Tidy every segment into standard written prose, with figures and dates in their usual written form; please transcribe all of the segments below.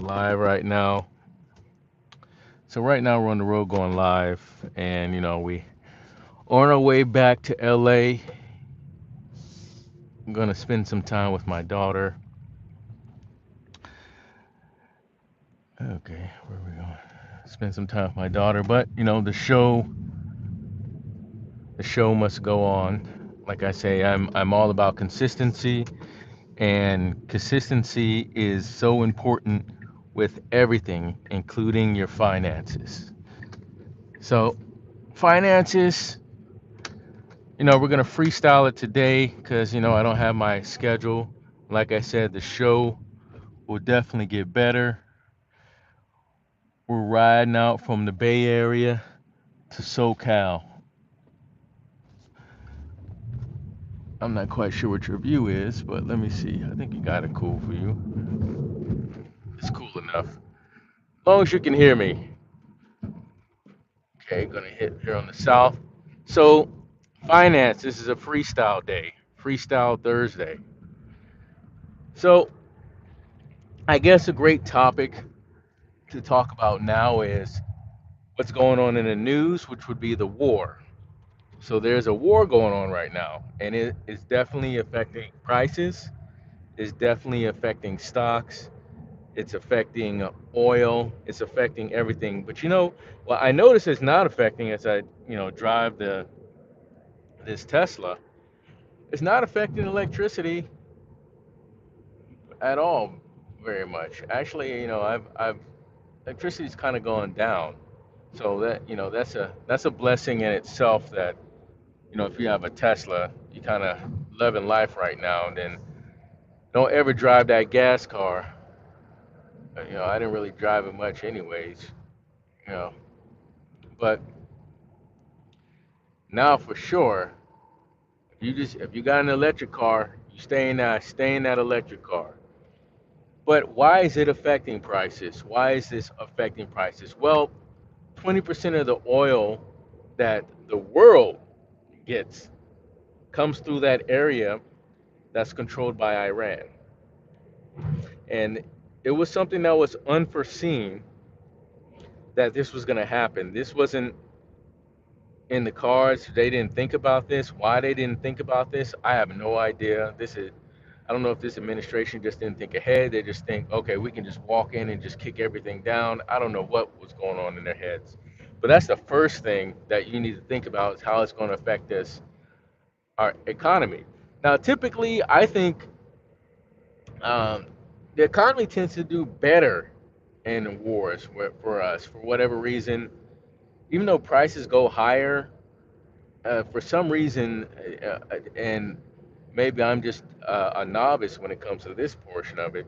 live right now. So right now we're on the road going live, and we on our way back to LA. I'm gonna spend some time with my daughter. Okay, where are we going? Spend some time with my daughter, but the show must go on. Like I say, I'm all about consistency, and consistency is so important with everything, including your finances. So finances, we're gonna freestyle it today because I don't have my schedule. Like I said, the show will definitely get better. We're riding out from the Bay Area to SoCal. I'm not quite sure what your view is, but let me see. I think you got it cool for you. It's cool enough. As long as you can hear me. Okay, gonna hit here on the south. So, finance, this is a freestyle day, freestyle Thursday. So, I guess a great topic to talk about now is what's going on in the news, which would be the war. So there's a war going on right now, and it is definitely affecting prices. It's definitely affecting stocks. It's affecting oil. It's affecting everything. But well, I notice it's not affecting as I drive this Tesla. It's not affecting electricity at all very much. Actually, I've electricity's kind of gone down. So that's a blessing in itself that if you have a Tesla, you kind of loving life right now. And then don't ever drive that gas car. I didn't really drive it much, anyways. You know, but now for sure, if you got an electric car, you stay in that electric car. But why is it affecting prices? Why is this affecting prices? Well, 20% of the oil that the world gets comes through that area that's controlled by Iran. And it was something that was unforeseen that this was going to happen. This wasn't in the cards. They didn't think about this. Why they didn't think about this, I have no idea. I don't know if this administration just didn't think ahead. They just think, okay, we can just walk in and just kick everything down. I don't know what was going on in their heads. But that's the first thing that you need to think about is how it's going to affect us, our economy. Now, typically, I think um, the economy tends to do better in wars for us for whatever reason. Even though prices go higher, for some reason, and maybe I'm just a novice when it comes to this portion of it.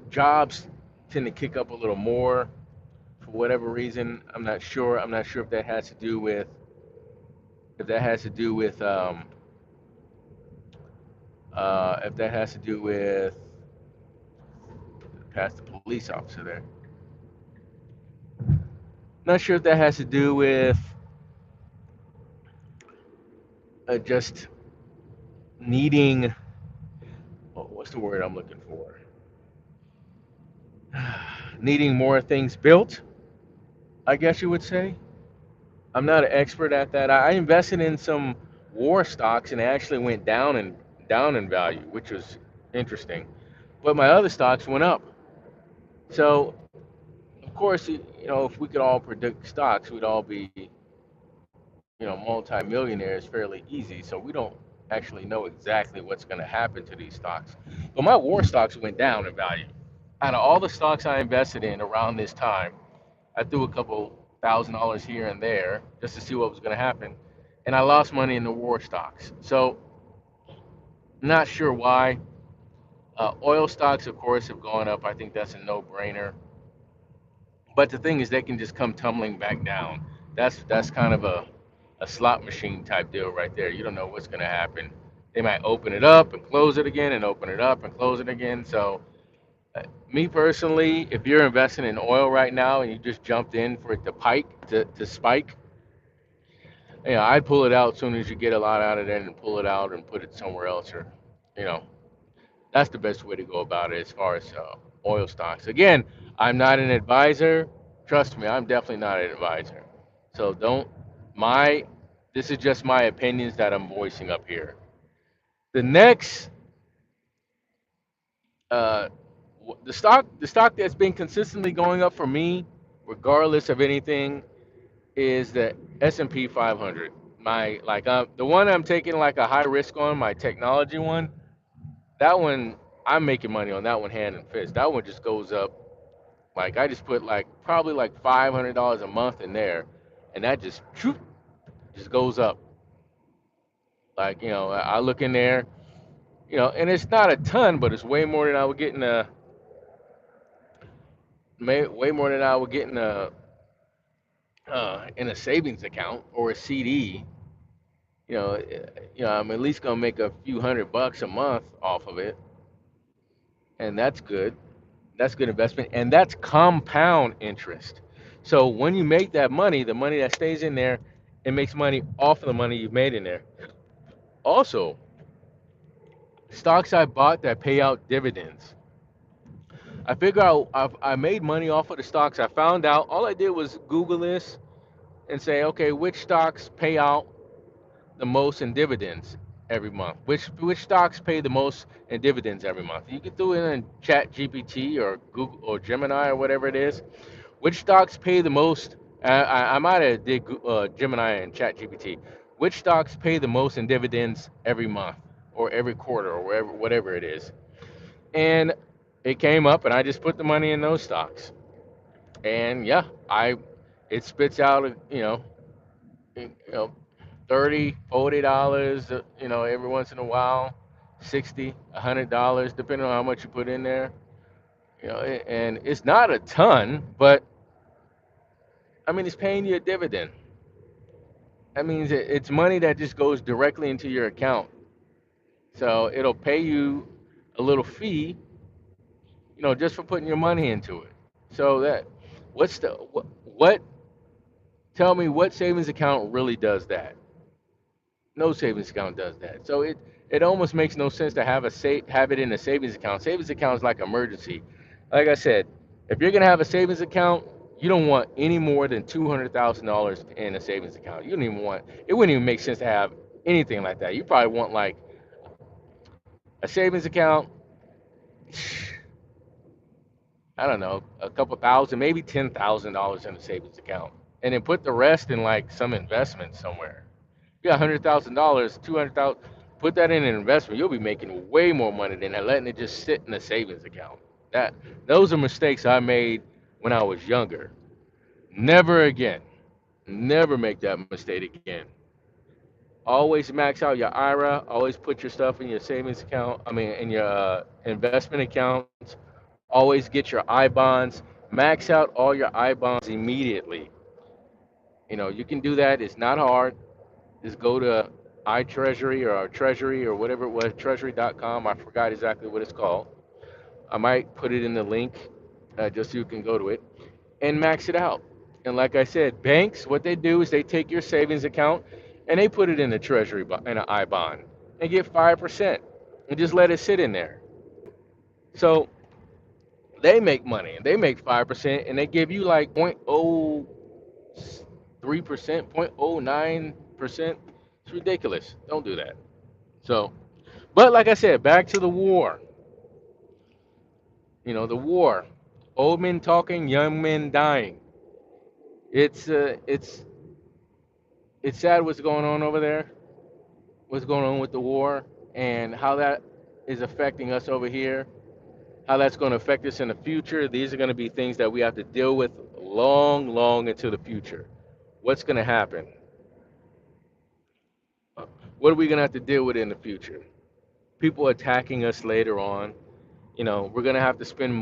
Jobs tend to kick up a little more for whatever reason. I'm not sure. I'm not sure if that has to do with past the police officer there. Not sure if that has to do with just needing, oh, what's the word I'm looking for? Needing more things built, I guess you would say. I'm not an expert at that. I invested in some war stocks and it actually went down in value, which was interesting. But my other stocks went up. So, of course, if we could all predict stocks, we'd all be, multimillionaires fairly easy. So we don't actually know exactly what's going to happen to these stocks. But my war stocks went down in value. Out of all the stocks I invested in around this time, I threw a couple $1,000 here and there just to see what was going to happen, and I lost money in the war stocks. So, not sure why. Oil stocks, of course, have gone up. I think that's a no-brainer. But the thing is, they can just come tumbling back down. That's kind of a slot machine type deal right there. You don't know what's going to happen. They might open it up and close it again, and open it up and close it again. So, me personally, if you're investing in oil right now and you just jumped in for it to spike, I'd pull it out as soon as you get a lot out of it and pull it out and put it somewhere else. Or, you know, that's the best way to go about it as far as oil stocks. Again, I'm not an advisor. Trust me, I'm definitely not an advisor. So don't my this is just my opinions that I'm voicing up here. The next uh the stock that's been consistently going up for me regardless of anything is the S&P 500. My the one I'm taking like a high risk on, my technology one. That one I'm making money on that one hand and fist. That one just goes up. Like I just put like probably like $500 a month in there, and that just just goes up. Like I look in there, and it's not a ton, but it's way more than I would get way more than I would get in a savings account or a CD. I'm at least gonna make a few $100 a month off of it, and that's good. That's good investment, and that's compound interest. So when you make that money, the money that stays in there, it makes money off of the money you've made in there. Also, stocks I bought that pay out dividends. I figure out I made money off of the stocks. I found out all I did was Google this and say, okay, which stocks pay out the most in dividends every month? Which stocks pay the most in dividends every month? You can do it in Chat GPT or Google or Gemini or whatever it is. Which stocks pay the most? I might have did Gemini and Chat GPT. Which stocks pay the most in dividends every month or every quarter or whatever it is? And it came up, and I just put the money in those stocks. And yeah, I it spits out you know 30, $40, every once in a while, 60, $100, depending on how much you put in there. And it's not a ton, but I mean, it's paying you a dividend. That means it's money that just goes directly into your account. So it'll pay you a little fee, just for putting your money into it. So what's the, what, tell me what savings account really does that? No savings account does that. So it almost makes no sense to have it in a savings account. Savings account is like emergency. Like I said, if you're gonna have a savings account, you don't want any more than $200,000 in a savings account. You don't even want. It wouldn't even make sense to have anything like that. You probably want like a savings account. I don't know, a couple thousand, maybe $10,000 in a savings account, and then put the rest in like some investment somewhere. You got $100,000, 200,000. Put that in an investment. You'll be making way more money than that, letting it just sit in a savings account. That those are mistakes I made when I was younger. Never again. Never make that mistake again. Always max out your IRA. Always put your stuff in your savings account. I mean, in your investment accounts. Always get your I bonds. Max out all your I bonds immediately. You can do that. It's not hard. Just go to iTreasury or our Treasury or whatever it was, treasury.com. I forgot exactly what it's called. I might put it in the link just so you can go to it and max it out. And like I said, banks, what they do is they take your savings account and they put it in a Treasury in an I bond and get 5% and just let it sit in there. So they make money and they make 5% and they give you like 0.03%, 0.09%. It's ridiculous. Don't do that. So, but like I said, back to the war. The war. Old men talking, young men dying. It's sad what's going on over there. What's going on with the war and how that is affecting us over here. How that's going to affect us in the future. These are going to be things that we have to deal with long, long into the future. What's going to happen? What are we going to have to deal with in the future? People attacking us later on. We're going to have to spend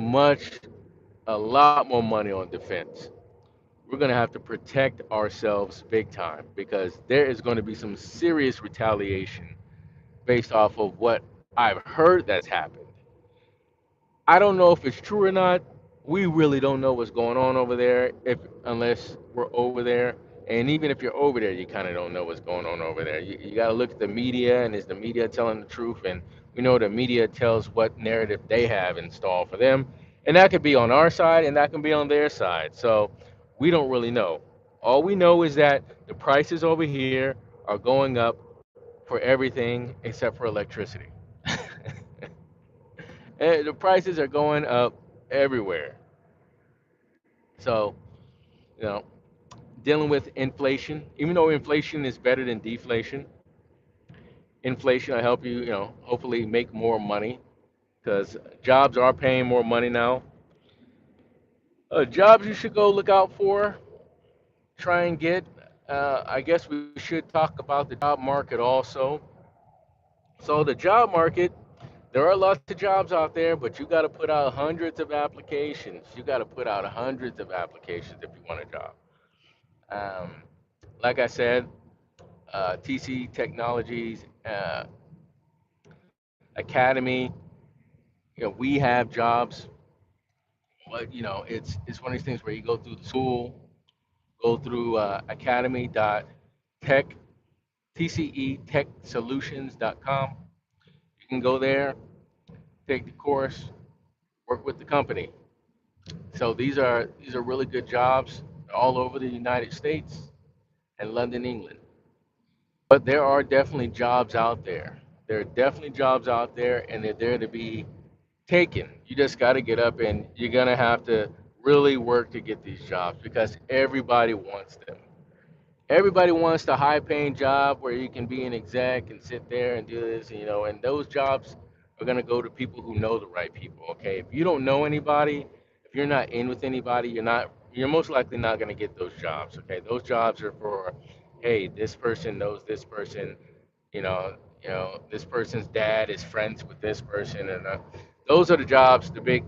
a lot more money on defense. We're going to have to protect ourselves big time because there is going to be some serious retaliation based off of what I've heard that's happened. I don't know if it's true or not. We really don't know what's going on over there if unless we're over there. And even if you're over there, you kind of don't know what's going on over there. You got to look at the media, and is the media telling the truth? And we know the media tells what narrative they have installed for them. And that could be on our side and that can be on their side. So we don't really know. All we know is that the prices over here are going up for everything except for electricity. And the prices are going up everywhere. So, you know, dealing with inflation, even though inflation is better than deflation, inflation will help you, hopefully make more money because jobs are paying more money now. Jobs you should go look out for, try and get. I guess we should talk about the job market also. So, the job market, there are lots of jobs out there, but you got to put out hundreds of applications. You got to put out hundreds of applications if you want a job. Um, like I said, TC Technologies Academy, we have jobs, but it's one of these things where you go through the school, go through academy.tech, tcetechsolutions.com. You can go there, take the course, work with the company. So these are really good jobs all over the United States and London, England. But there are definitely jobs out there. There are definitely jobs out there, and they're there to be taken. You just got to get up, and you're gonna have to really work to get these jobs because everybody wants them. Everybody wants the high-paying job where you can be an exec and sit there and do this, and those jobs are gonna go to people who know the right people. Okay, if you don't know anybody, if you're not in with anybody, you're most likely not gonna get those jobs. Okay, those jobs are for, hey, this person knows this person, this person's dad is friends with this person, and those are the jobs, the big,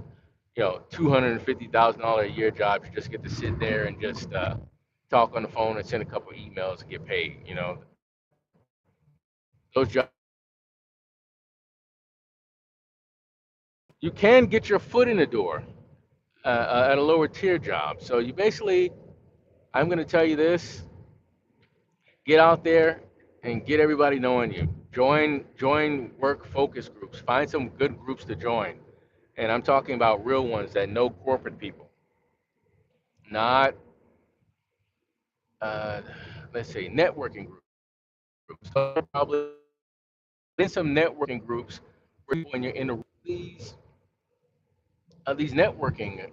$250,000 a year jobs. You just get to sit there and just talk on the phone and send a couple emails and get paid. Those jobs, you can get your foot in the door at a lower tier job. So you basically, I'm going to tell you this: get out there and get everybody knowing you. Join work focus groups. Find some good groups to join. And I'm talking about real ones that know corporate people, not uh, let's say networking groups. So probably in some networking groups where when you're in these networking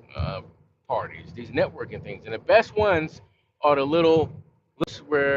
parties, these networking things, and the best ones are the little where